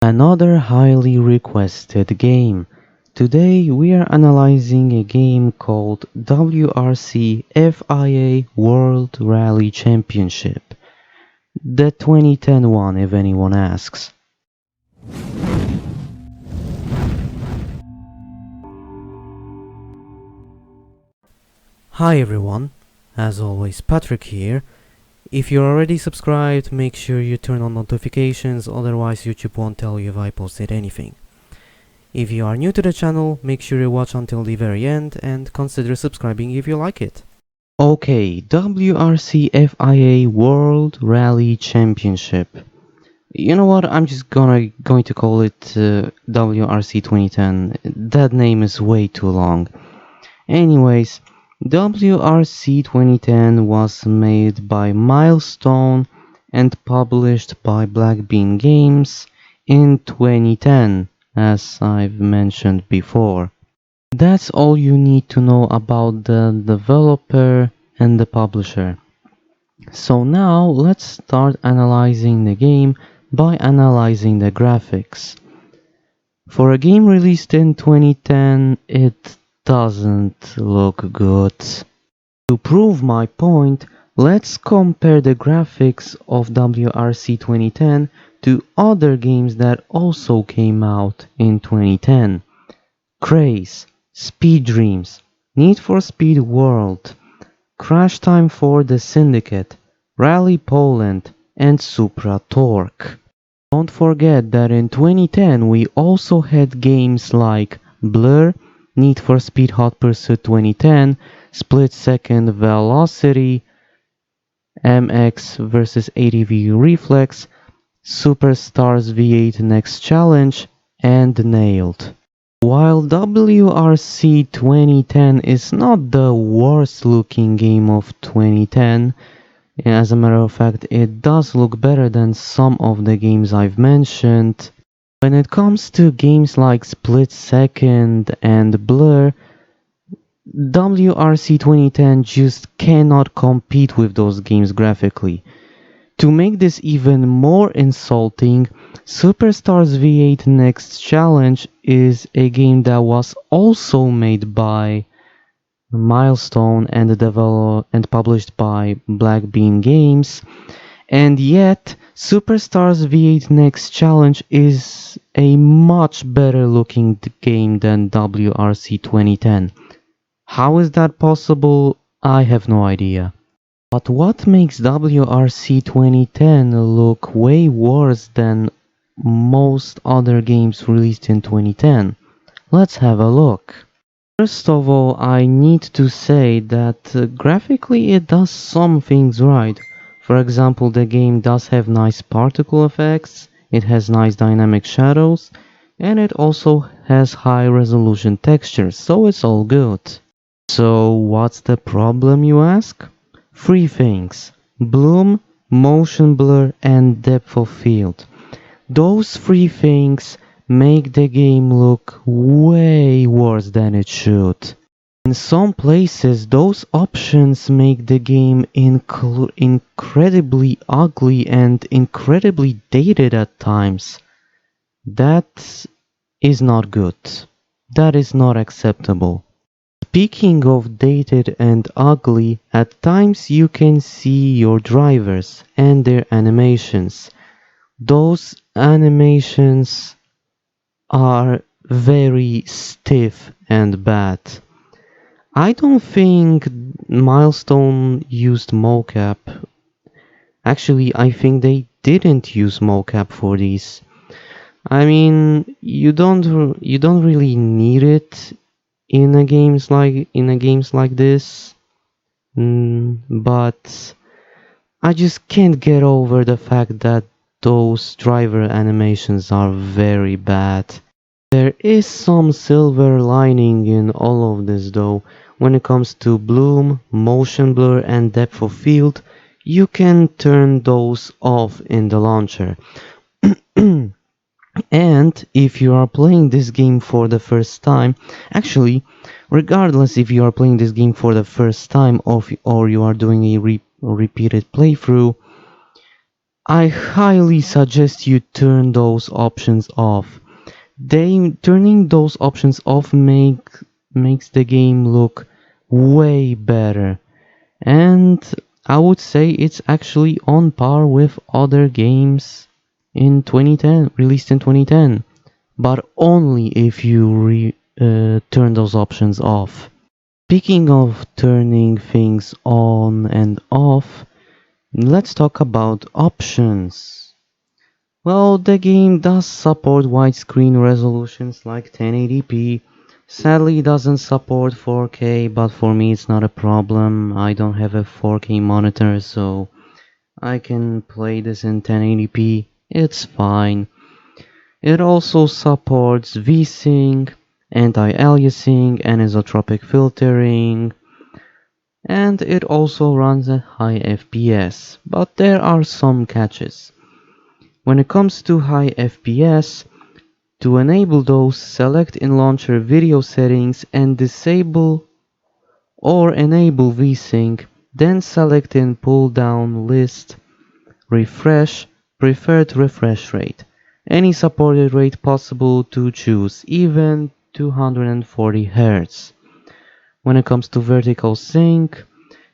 Another highly requested game. Today we are analyzing a game called WRC FIA World Rally Championship. The 2010 one, if anyone asks. Hi everyone, as always Patrick here. If you're already subscribed, make sure you turn on notifications, otherwise YouTube won't tell you if I posted anything. If you are new to the channel, make sure you watch until the very end and consider subscribing if you like it. Okay, WRC FIA World Rally Championship. You know what, I'm just going to call it WRC 2010. That name is way too long. Anyways, WRC 2010 was made by Milestone and published by Black Bean Games in 2010, as I've mentioned before. That's all you need to know about the developer and the publisher. So now let's start analyzing the game by analyzing the graphics. For a game released in 2010, it doesn't look good. To prove my point, let's compare the graphics of WRC 2010 to other games that also came out in 2010. Craze, Speed Dreams, Need for Speed World, Crash Time 4 The Syndicate, Rally Poland, and Supra Torque. Don't forget that in 2010 we also had games like Blur, Need for Speed Hot Pursuit 2010, Split Second Velocity, MX vs ADV Reflex, Superstars V8 Next Challenge, and Nailed. While WRC 2010 is not the worst looking game of 2010, as a matter of fact it does look better than some of the games I've mentioned. When it comes to games like Split Second and Blur, WRC 2010 just cannot compete with those games graphically. To make this even more insulting, Superstars V8 Next Challenge is a game that was also made by Milestone and developed and published by Black Bean Games, and yet Superstars V8 Next Challenge is a much better looking game than WRC 2010. How is that possible? I have no idea. But what makes WRC 2010 look way worse than most other games released in 2010? Let's have a look. First of all, I need to say that graphically it does some things right. For example, the game does have nice particle effects, it has nice dynamic shadows, and it also has high resolution textures, so it's all good. So what's the problem, you ask? Three things: bloom, motion blur, and depth of field. Those three things make the game look way worse than it should. In some places, those options make the game incredibly ugly and incredibly dated at times. That is not good. That is not acceptable. Speaking of dated and ugly, at times you can see your drivers and their animations. Those animations are very stiff and bad. I don't think Milestone used mocap. Actually, I think they didn't use mocap for these. I mean, you don't really need it in a games like this. But I just can't get over the fact that those driver animations are very bad. There is some silver lining in all of this though. When it comes to bloom, motion blur, and depth of field, you can turn those off in the launcher. And if you are playing this game for the first time, actually, regardless if you are playing this game for the first time or you are doing a repeated playthrough, I highly suggest you turn those options off. Turning those options off makes the game look way better. And I would say it's actually on par with other games in 2010, released in 2010, but only if you turn those options off. Speaking of turning things on and off, let's talk about options. Well, the game does support widescreen resolutions like 1080p. Sadly, it doesn't support 4K, but for me it's not a problem. I don't have a 4K monitor, so I can play this in 1080p. It's fine. It also supports VSync, anti-aliasing, anisotropic filtering, and it also runs at high FPS. But there are some catches. When it comes to high FPS, to enable those, select in launcher video settings and disable or enable VSync, then select in pull down list refresh preferred refresh rate. Any supported rate possible to choose, even 240 Hz. When it comes to vertical sync,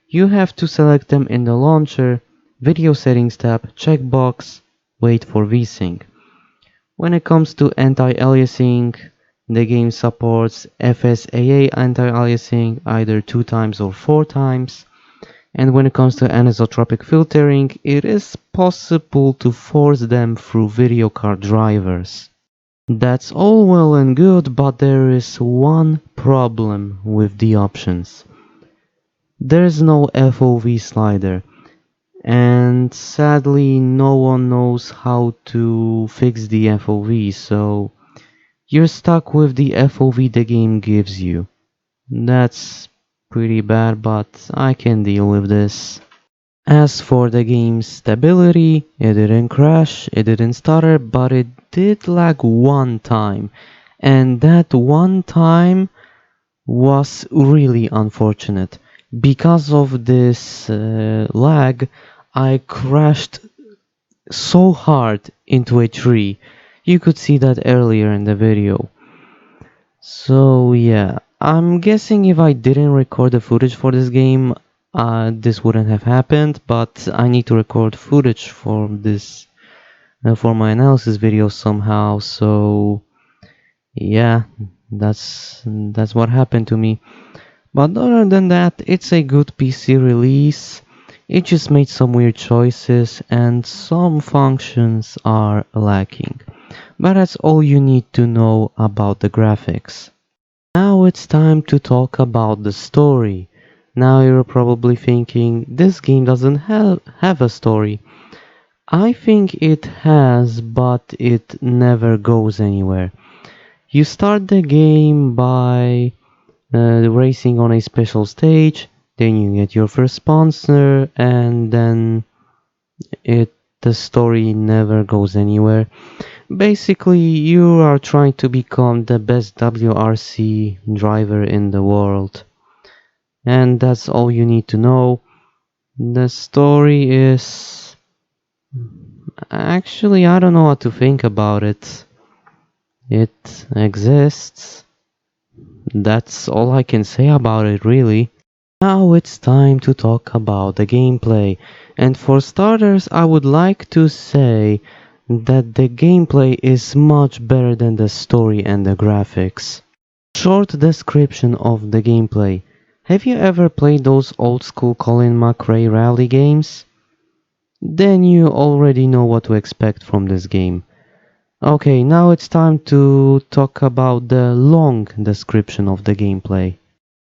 you have to select them in the launcher, video settings tab, checkbox, wait for VSync. When it comes to anti-aliasing, the game supports FSAA anti-aliasing either 2 times or 4 times. And when it comes to anisotropic filtering, it is possible to force them through video card drivers. That's all well and good, but there is one problem with the options. There's no FOV slider, and sadly no one knows how to fix the FOV, so you're stuck with the FOV the game gives you. That's pretty bad, but I can deal with this. As for the game's stability, it didn't crash, it didn't stutter, but it did lag one time. And that one time was really unfortunate. Because of this lag, I crashed so hard into a tree. You could see that earlier in the video. So yeah, I'm guessing if I didn't record the footage for this game, this wouldn't have happened, but I need to record footage for this, for my analysis video somehow, so yeah, that's what happened to me. But other than that, it's a good PC release. It just made some weird choices and some functions are lacking. But that's all you need to know about the graphics. Now it's time to talk about the story. Now you're probably thinking, this game doesn't have a story. I think it has, but it never goes anywhere. You start the game by racing on a special stage, then you get your first sponsor, and then the story never goes anywhere. Basically, you are trying to become the best WRC driver in the world. And that's all you need to know. The story is... Actually, I don't know what to think about it. It exists. That's all I can say about it, really. Now it's time to talk about the gameplay. And for starters, I would like to say that the gameplay is much better than the story and the graphics. Short description of the gameplay. Have you ever played those old school Colin McRae rally games? Then you already know what to expect from this game. Okay, now it's time to talk about the long description of the gameplay.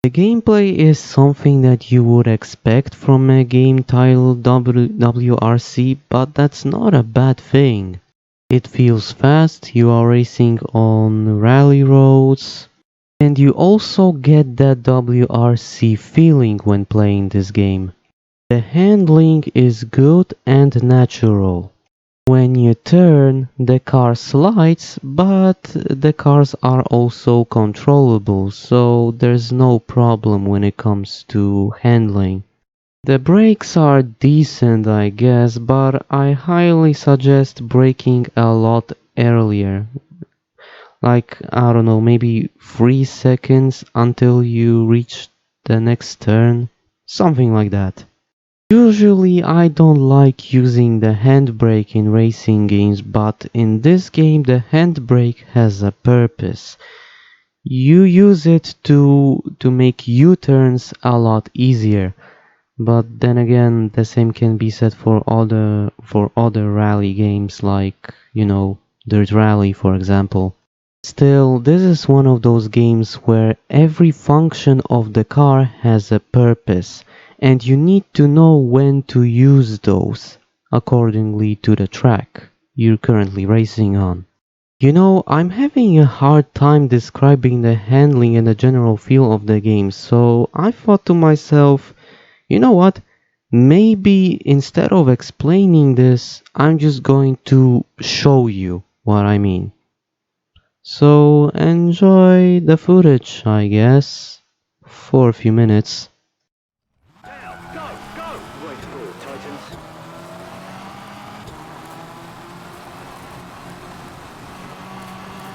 The gameplay is something that you would expect from a game titled WRC, but that's not a bad thing. It feels fast, you are racing on rally roads, and you also get that WRC feeling when playing this game. The handling is good and natural. When you turn, the car slides, but the cars are also controllable, so there's no problem when it comes to handling. The brakes are decent, I guess, but I highly suggest braking a lot earlier. Like, I don't know, maybe 3 seconds until you reach the next turn. Something like that. Usually I don't like using the handbrake in racing games, but in this game the handbrake has a purpose. You use it to make U-turns a lot easier. But then again, the same can be said for other rally games like, Dirt Rally for example. Still, this is one of those games where every function of the car has a purpose, and you need to know when to use those accordingly to the track you're currently racing on. I'm having a hard time describing the handling and the general feel of the game, so I thought to myself, you know what? Maybe instead of explaining this, I'm just going to show you what I mean. So enjoy the footage, I guess, for a few minutes. Down, go, go! Right forward, Titans.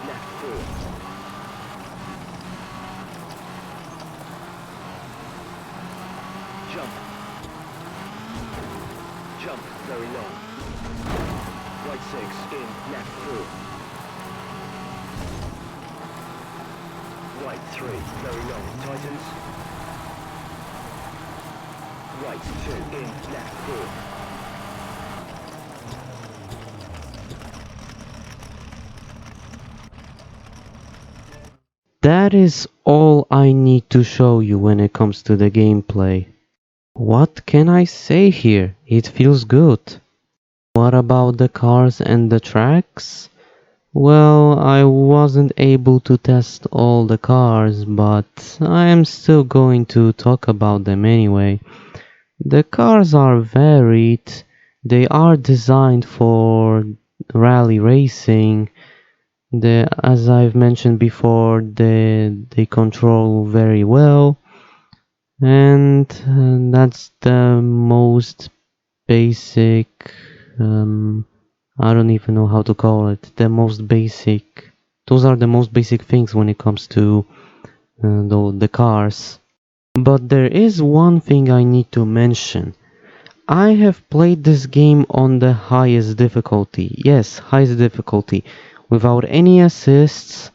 Left forward. Jump. Jump, very long. Right 6, in, left 4. Right 3, very long, Titans. Right 2, in, left 4. That is all I need to show you when it comes to the gameplay. What can I say here? It feels good. What about the cars and the tracks? Well, I wasn't able to test all the cars, but I am still going to talk about them anyway. The cars are varied, they are designed for rally racing. As I've mentioned before, they control very well, and that's the most basic. I don't even know how to call it. The most basic. Those are the most basic things when it comes to the cars. But there is one thing I need to mention. I have played this game on the highest difficulty. Yes, highest difficulty, without any assists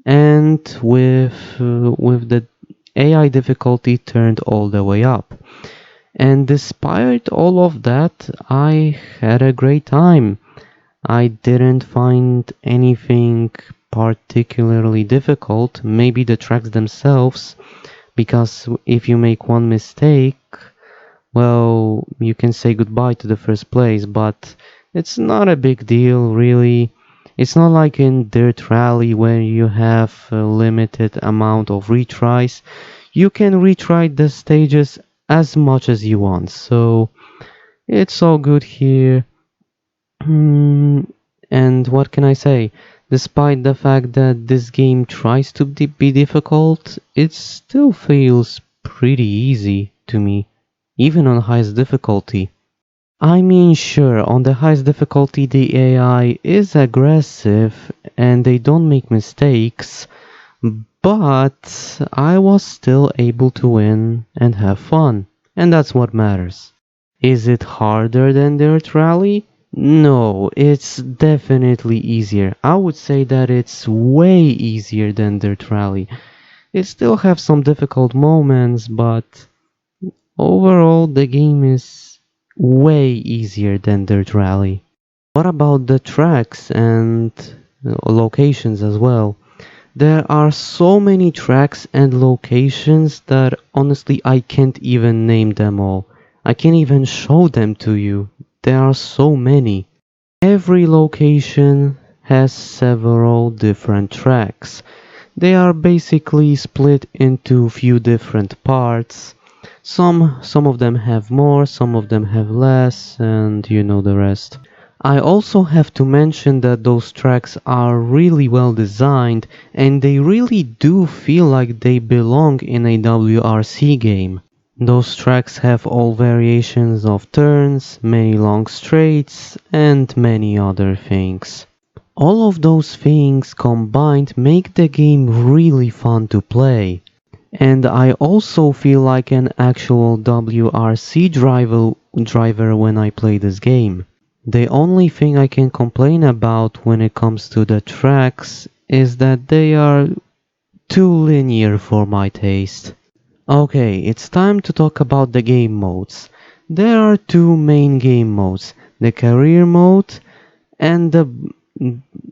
and with the AI difficulty turned all the way up. And despite all of that, I had a great time. I didn't find anything particularly difficult, maybe the tracks themselves, because if you make one mistake, well, you can say goodbye to the first place, but it's not a big deal, really. It's not like in Dirt Rally where you have a limited amount of retries. You can retry the stages as much as you want, so it's all good here. And what can I say? Despite the fact that this game tries to be difficult, it still feels pretty easy to me, even on highest difficulty. I mean, sure, on the highest difficulty the AI is aggressive and they don't make mistakes, but I was still able to win and have fun, and that's what matters. Is it harder than Dirt Rally? No, it's definitely easier. I would say that it's way easier than Dirt Rally. It still have some difficult moments, but overall the game is way easier than Dirt Rally. What about the tracks and locations as well? There are so many tracks and locations that honestly I can't even name them all. I can't even show them to you. There are so many. Every location has several different tracks. They are basically split into few different parts. Some of them have more, some of them have less, and you know the rest. I also have to mention that those tracks are really well designed and they really do feel like they belong in a WRC game. Those tracks have all variations of turns, many long straights, and many other things. All of those things combined make the game really fun to play. And I also feel like an actual WRC driver when I play this game. The only thing I can complain about when it comes to the tracks is that they are too linear for my taste. Okay, it's time to talk about the game modes. There are two main game modes, the career mode and the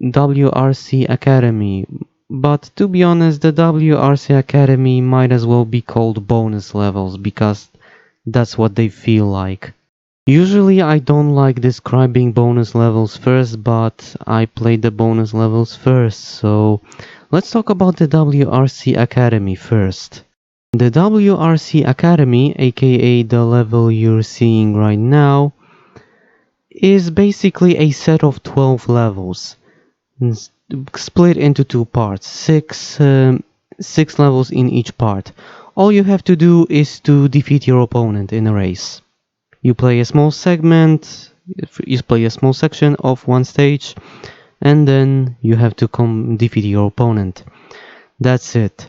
WRC Academy. But to be honest, the WRC Academy might as well be called bonus levels because that's what they feel like. Usually I don't like describing bonus levels first, but I played the bonus levels first, so let's talk about the WRC Academy first. The WRC Academy, aka the level you're seeing right now, is basically a set of 12 levels, split into two parts, six levels in each part. All you have to do is to defeat your opponent in a race. You play a small segment, you play a small section of one stage, and then you have to defeat your opponent. That's it.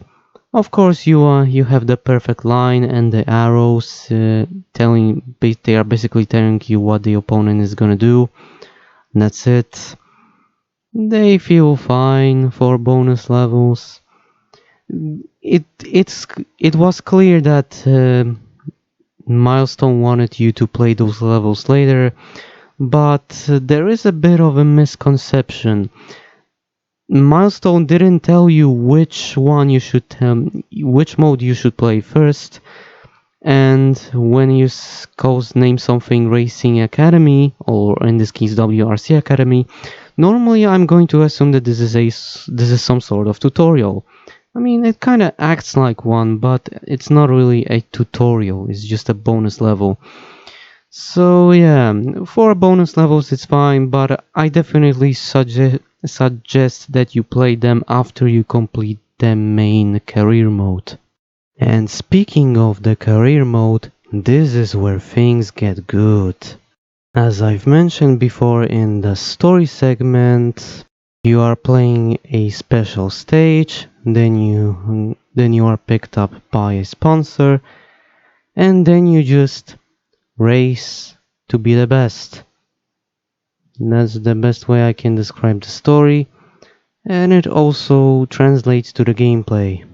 Of course, you have the perfect line and the arrows they are basically telling you what the opponent is gonna do. That's it. They feel fine for bonus levels. It was clear that Milestone wanted you to play those levels later, but there is a bit of a misconception. Milestone didn't tell you which which mode you should play first, and when you name something Racing Academy, or in this case WRC Academy, normally I'm going to assume that this is some sort of tutorial. I mean, it kind of acts like one, but it's not really a tutorial, it's just a bonus level. So yeah, for bonus levels it's fine, but I definitely suggest that you play them after you complete the main career mode. And speaking of the career mode, this is where things get good. As I've mentioned before in the story segment, you are playing a special stage, then you are picked up by a sponsor, and then you just race to be the best. That's the best way I can describe the story, and it also translates to the gameplay.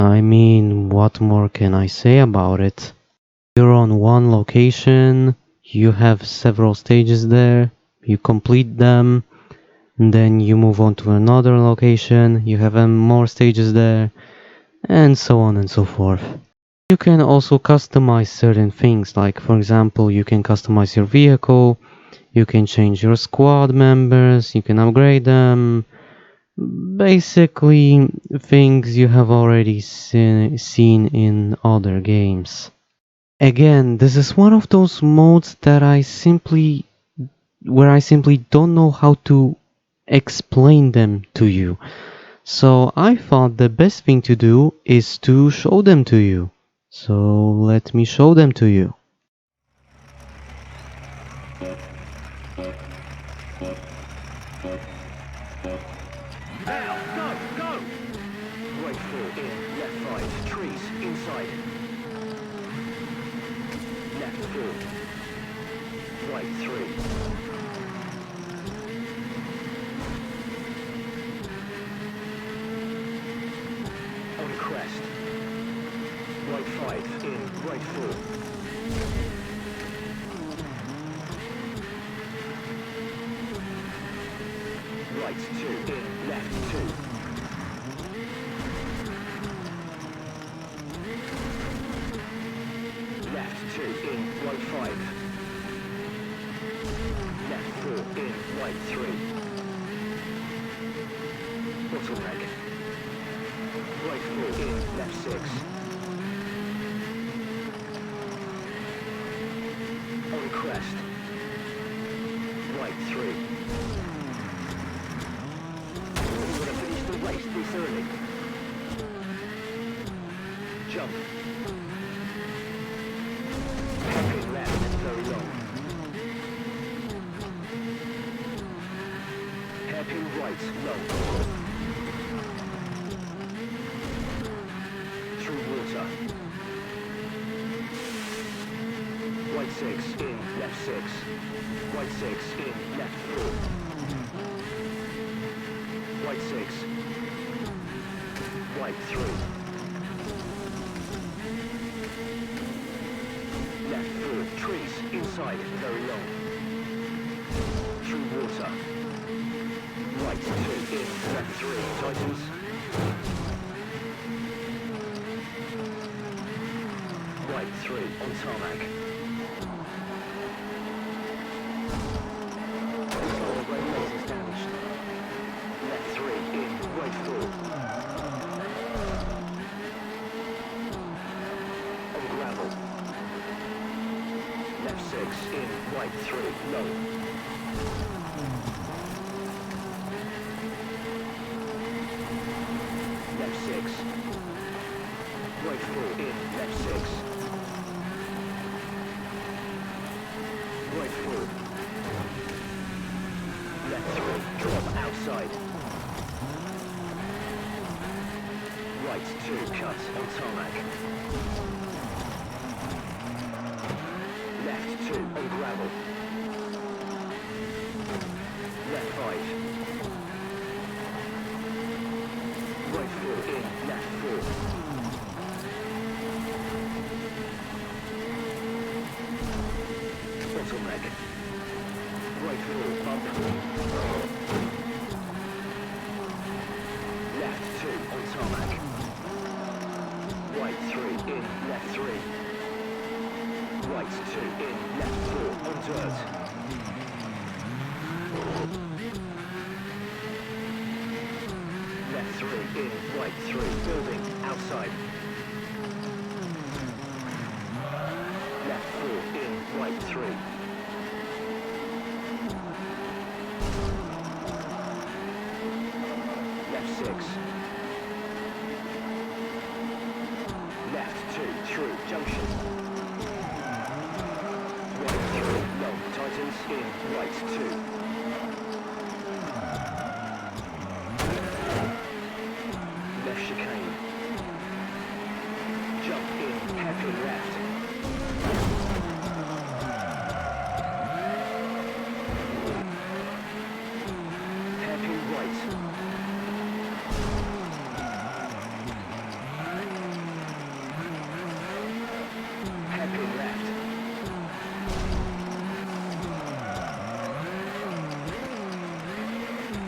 I mean, what more can I say about it? You're on one location, you have several stages there, you complete them, and then you move on to another location, you have more stages there, and so on and so forth. You can also customize certain things, like for example, you can customize your vehicle, you can change your squad members, you can upgrade them. Basically, things you have already seen in other games. Again, this is one of those modes that where I simply don't know how to explain them to you. So I thought the best thing to do is to show them to you. So let me show them to you. Now, go, go! Right 4 in, left 5, trees, inside. Left 4. Right 3. On crest. Right 5 in, right 4. Right 2 in, left 2. Left 2 in, right 5. Left 4 in, right 3. Bottleneck. Right 4 in, left 6. On crest. Right 3. We're going to finish the race this early. Jump. 6 in, left 6. White 6 in, left 4. White 6. White 3. Left 4. Trees, inside, very long. Through water. Right 2 in, left 3. Tightens. Right 3 on tarmac. Radiator is damaged. Left 3 in, right 4. On gravel. Left 6 in, right 3, low. Left 6. Right 4 in, left 6. Right 4. Left 3, drop outside. Right 2, cut on tarmac. Left 2 on gravel. Left 5. Right 4 in, left 4. Bottleneck. Right 4, bump. Left 2 on tarmac. Right 3 in, left 3. Right 2 in, left 4 on dirt. Left 3 in, right 3, building, outside. Left 4 in, right 3. Left 6. Left 2, through, junction. Right 3, long, tightens, in, right 2. Left chicane. Jump in, hairpin left. Hairpin right. Hairpin left.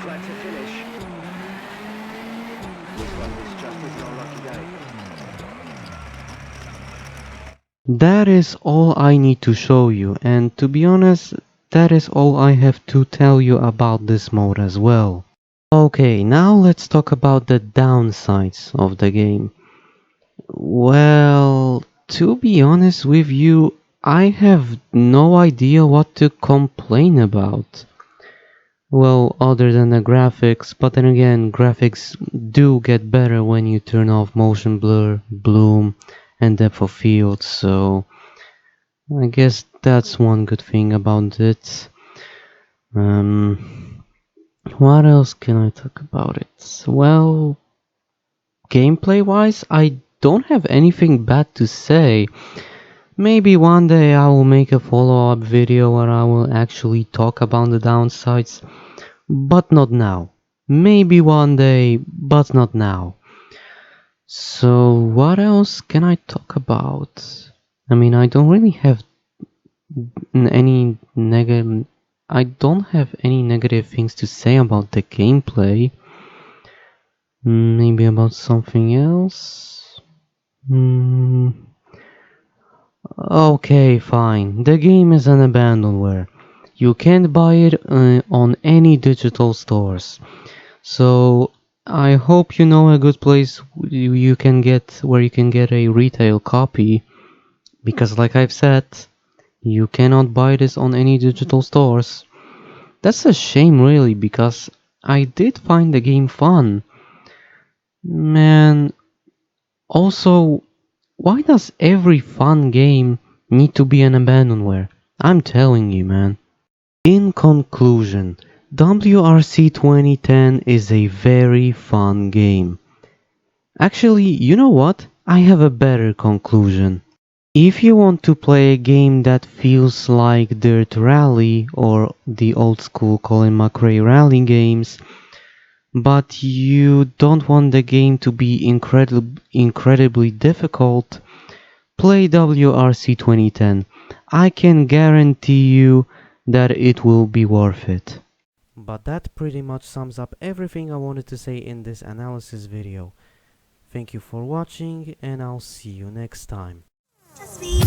Flat to finish. This one is just his unlucky day. That is all I need to show you, and to be honest, that is all I have to tell you about this mode as well. Okay, now let's talk about the downsides of the game. Well, to be honest with you, I have no idea what to complain about. Well, other than the graphics, but then again, graphics do get better when you turn off motion blur, bloom, and depth of field, so I guess that's one good thing about it. What else can I talk about it? Well, gameplay wise, I don't have anything bad to say. Maybe one day I will make a follow-up video where I will actually talk about the downsides, but not now. Maybe one day, but not now. So what else can I talk about? I mean, I don't really have any negative. I don't have any negative things to say about the gameplay. Maybe about something else. Okay, fine. The game is an abandonware. You can't buy it on any digital stores. So I hope you know a good place you can get where you can get a retail copy, because like I've said, you cannot buy this on any digital stores. That's a shame really, because I did find the game fun. Man, also, why does every fun game need to be an abandonware? I'm telling you, man. In conclusion, WRC 2010 is a very fun game. Actually, you know what? I have a better conclusion. If you want to play a game that feels like Dirt Rally or the old school Colin McRae rally games, but you don't want the game to be incredibly difficult, play WRC 2010. I can guarantee you that it will be worth it. But that pretty much sums up everything I wanted to say in this analysis video. Thank you for watching, and I'll see you next time. Just be